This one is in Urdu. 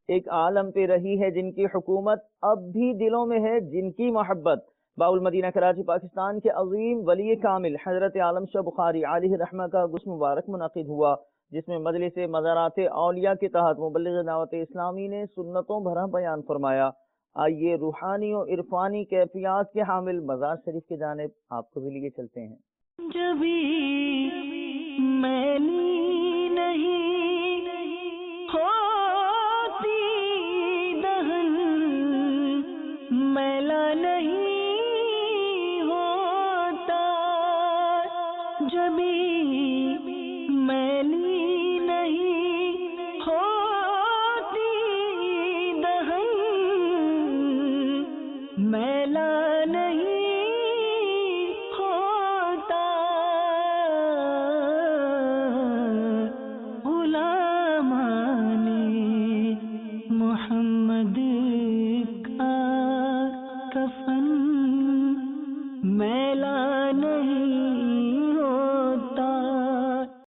ایک عالم پہ رہی ہے جن کی حکومت، اب بھی دلوں میں ہے جن کی محبت۔ باالمدینہ کراچی پاکستان کے عظیم ولی کامل حضرت عالم شاہ بخاری علیہ رحمہ کا گش مبارک منعقد ہوا، جس میں مجلس مزارات اولیاء کے تحت مبلغ دعوت اسلامی نے سنتوں بھرا بیان فرمایا۔ آئیے روحانی و عرفانی کیفیات کے حامل مزار شریف کی جانب آپ کو بھی لیے چلتے ہیں۔ جبھی میلی نہیں ہوتی دہن، میلا نہیں ہوتا، جبھی میلی نہیں ہوتی دہن، میلا نہیں محمد کا کفن میلا نہیں